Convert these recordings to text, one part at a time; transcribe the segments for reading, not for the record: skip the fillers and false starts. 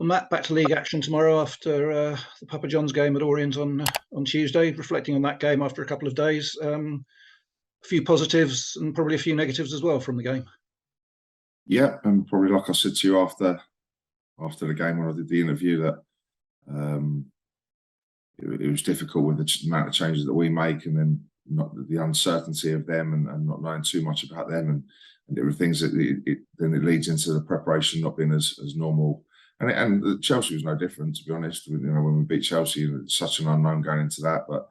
Well, Matt, back to league action tomorrow after the Papa John's game at Orient on Tuesday. Reflecting on that game after a couple of days, a few positives and probably a few negatives as well from the game. Yeah, and probably like I said to you after the game when I did the interview that it was difficult with the amount of changes that we make, and then not the uncertainty of them, and not knowing too much about them, and there were things that then it leads into the preparation not being as normal. And Chelsea was no different, to be honest. You know, when we beat Chelsea, it's such an unknown going into that, but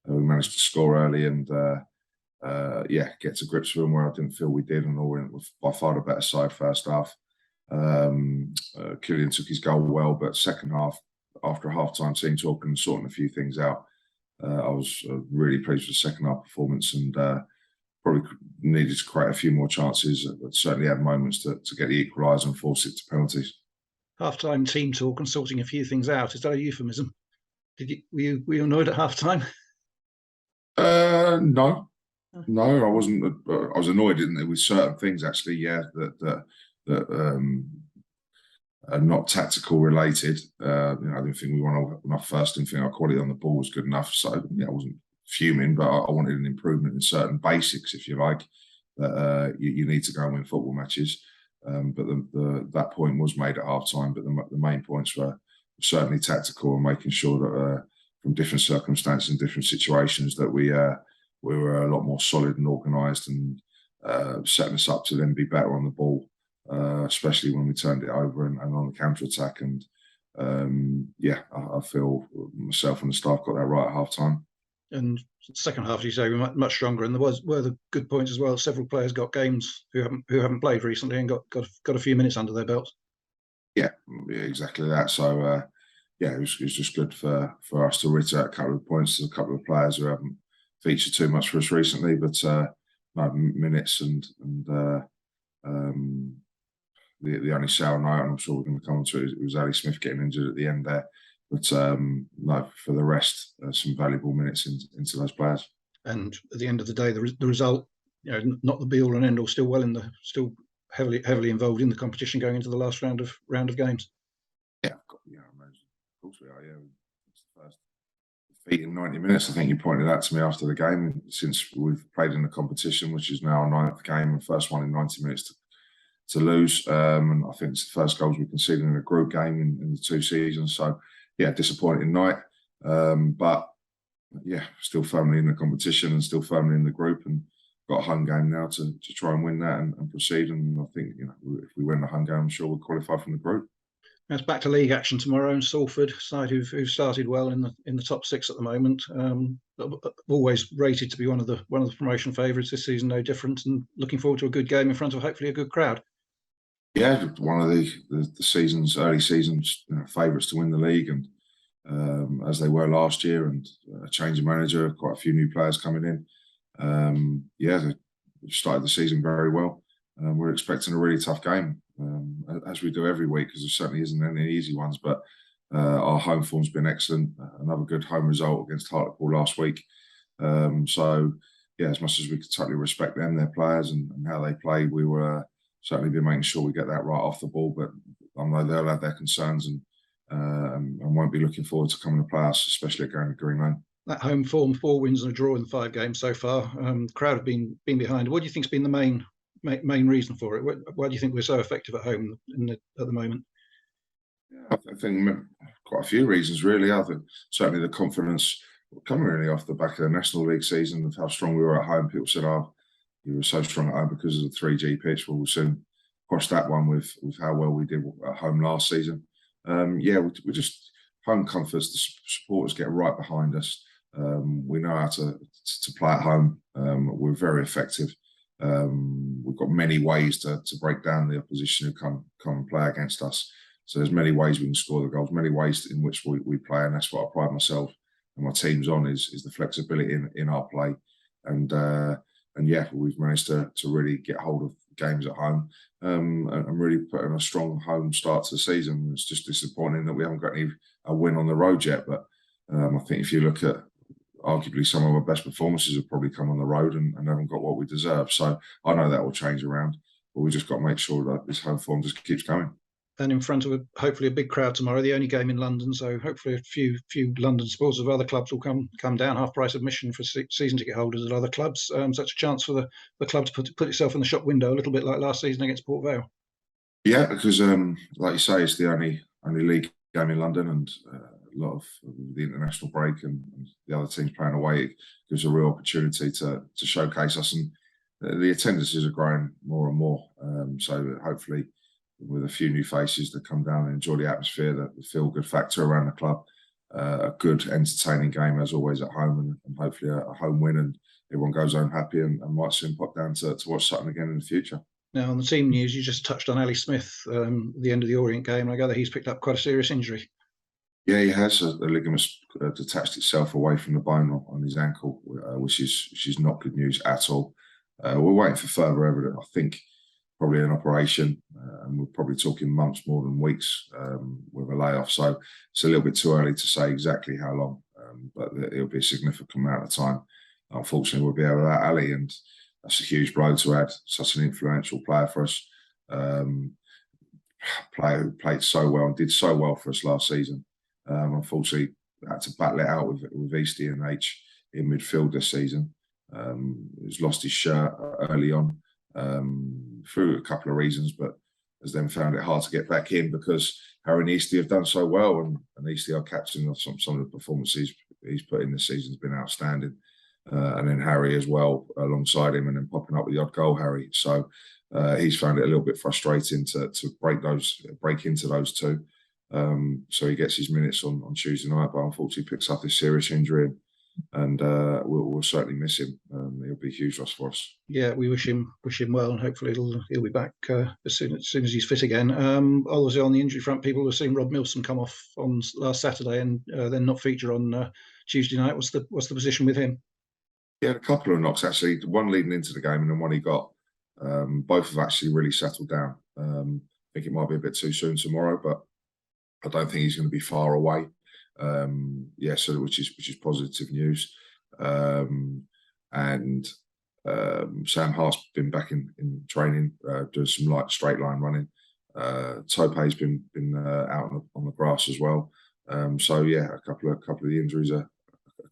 we managed to score early and get to grips with them where I didn't feel we did, and Orient was by far the better side first half. Killian took his goal well, but second half, after a half-time team talking and sorting a few things out, I was really pleased with the second half performance, and probably needed to create a few more chances, but certainly had moments to get the equaliser and force it to penalties. Half-time team talk and sorting a few things out. Is that a euphemism? Were you annoyed at half-time? No, I wasn't. I was annoyed with certain things actually. Yeah, that are not tactical related. I didn't think we won enough first. Didn't think our quality on the ball was good enough. So yeah, I wasn't fuming, but I wanted an improvement in certain basics, if you like. That you need to go and win football matches. But that point was made at half time. But the main points were certainly tactical and making sure that from different circumstances and different situations that we were a lot more solid and organised, and setting us up to then be better on the ball, especially when we turned it over and on the counter attack. And I feel myself and the staff got that right at half time. And second half, as you say, we were much stronger, and there were the good points as well. Several players got games who haven't played recently and got a few minutes under their belts. Yeah, exactly that. So it was just good for us to return a couple of points to a couple of players who haven't featured too much for us recently, but minutes and the only sour note, and I'm sure we're going to come to it, was Ali Smith getting injured at the end there. But for the rest, some valuable minutes into those players. And at the end of the day, the result, not the be all and end all, still heavily involved in the competition going into the last round of games. Yeah, of course we are. Yeah, it's the first defeat in 90 minutes. I think you pointed out to me after the game, since we've played in the competition, which is now our 9th game, and first one in 90 minutes to lose. And I think it's the first goals we conceded in a group game in the 2 seasons. So yeah, disappointing night, but yeah, still firmly in the competition and still firmly in the group, and got a home game now to try and win that and proceed. And I think if we win the home game, I'm sure we'll qualify from the group. It's back to league action tomorrow, and Salford, side who've started well in the top 6 at the moment. Always rated to be one of the promotion favourites this season, no different, and looking forward to a good game in front of hopefully a good crowd. Yeah, one of the early seasons favourites to win the league, and as they were last year, and a change of manager, quite a few new players coming in. They started the season very well. We're expecting a really tough game, as we do every week, because there certainly isn't any easy ones. But our home form's been excellent. Another good home result against Hartlepool last week. As much as we could totally respect them, their players, and how they play, we were certainly be making sure we get that right off the ball. But I know they'll have their concerns and won't be looking forward to coming to play us, especially at going to Green Lane. That home form, 4 wins and a draw in 5 games so far. Crowd have been behind. What do you think's been the main reason for it? Why do you think we're so effective at home at the moment? I think quite a few reasons, really. I think certainly the confidence coming really off the back of the National League season, of how strong we were at home. People said, you were so strong at home because of the 3G pitch. Well, we'll soon cross that one with how well we did at home last season. We're just home comforts. The supporters get right behind us. We know how to play at home. We're very effective. We've got many ways to break down the opposition who come and play against us. So there's many ways we can score the goals, many ways in which we play, and that's what I pride myself and my teams on is the flexibility in our play. And we've managed to really get hold of games at home, and really put in a strong home start to the season. It's just disappointing that we haven't got a win on the road yet. But I think if you look at arguably some of our best performances have probably come on the road and haven't got what we deserve. So I know that will change around, but we just got to make sure that this home form just keeps going. and in front of hopefully a big crowd tomorrow. The only game in London, so hopefully a few London supporters of other clubs will come down. Half price admission for season ticket holders at other clubs. Such a chance for the club to put itself in the shop window, a little bit like last season against Port Vale. Yeah, because like you say, it's the only league game in London, and a lot of the international break and the other teams playing away, it gives a real opportunity to showcase us, and the attendances are growing more and more. So hopefully, with a few new faces that come down and enjoy the atmosphere, the feel-good factor around the club, a good, entertaining game as always at home, and hopefully a home win, and everyone goes home happy and might soon pop down to watch Sutton again in the future. Now, on the team news, you just touched on Ali Smith at the end of the Orient game. I gather he's picked up quite a serious injury. Yeah, he has. The ligament's detached itself away from the bone on his ankle, which is not good news at all. We're waiting for further evidence. I think probably an operation, and we're probably talking months more than weeks with a layoff. So it's a little bit too early to say exactly how long, but it'll be a significant amount of time. Unfortunately, we'll be able to Ali, and that's a huge blow to add such an influential player for us. Player who played so well and did so well for us last season. Unfortunately, had to battle it out with Eastie and H in midfield this season. He's lost his shirt early on through a couple of reasons, but has then found it hard to get back in because Harry and Eastie have done so well, and Eastie, our captain, of some of the performances he's put in this season has been outstanding. And then Harry as well alongside him, and then popping up with the odd goal, Harry. So he's found it a little bit frustrating to break into those two. So he gets his minutes on Tuesday night, but unfortunately picks up this serious injury, and we'll certainly miss him. He'll be a huge loss for us. Yeah, we wish him well, and hopefully he'll be back as soon as he's fit again. Obviously, on the injury front, people have seen Rob Milsom come off on last Saturday and then not feature on Tuesday night. What's the position with him? Yeah, a couple of knocks actually. One leading into the game, and then one he got. Both have actually really settled down. I think it might be a bit too soon tomorrow, but I don't think he's going to be far away. So which is positive news. And Sam Hart's been back in training, doing some light straight line running. Tope's been out on the grass as well. So yeah, a couple of the injuries are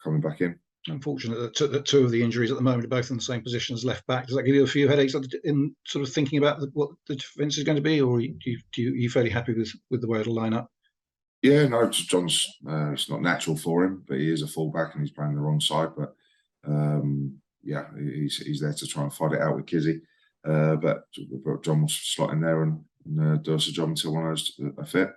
coming back in. Unfortunate that two of the injuries at the moment are both in the same position as left back. Does that give you a few headaches in sort of thinking about what the defence is going to be, or are you fairly happy with the way it'll line up? Yeah, no, John's it's not natural for him, but he is a fullback and he's playing the wrong side. But yeah, he's there to try and fight it out with Kizzy. But John will slot in there and do us a job until one of those are fit.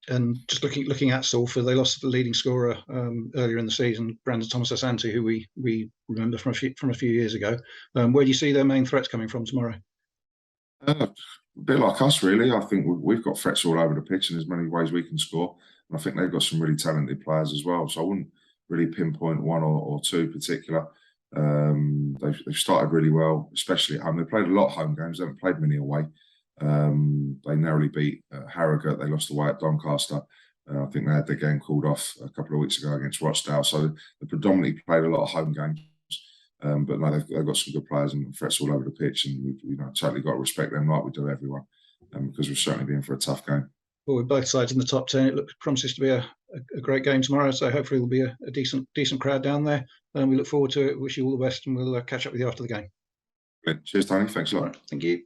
And just looking at Salford, they lost the leading scorer earlier in the season, Brandon Thomas-Asante, who we remember from a few years ago. Where do you see their main threats coming from tomorrow? A bit like us, really. I think we've got threats all over the pitch in as many ways we can score. And I think they've got some really talented players as well. So I wouldn't really pinpoint one or two particular. They've started really well, especially at home. They played a lot of home games. They haven't played many away. They narrowly beat Harrogate. They lost away at Doncaster. I think they had their game called off a couple of weeks ago against Rochdale. So they predominantly played a lot of home games. But no, they've got some good players and threats all over the pitch, and we've totally got to respect them like we do everyone, because we're certainly being for a tough game. Well, with both sides in the top 10, it promises to be a great game tomorrow. So hopefully there'll be a decent crowd down there, and we look forward to it. Wish you all the best, and we'll catch up with you after the game. Cheers, Tony. Thanks a lot. Right, thank you.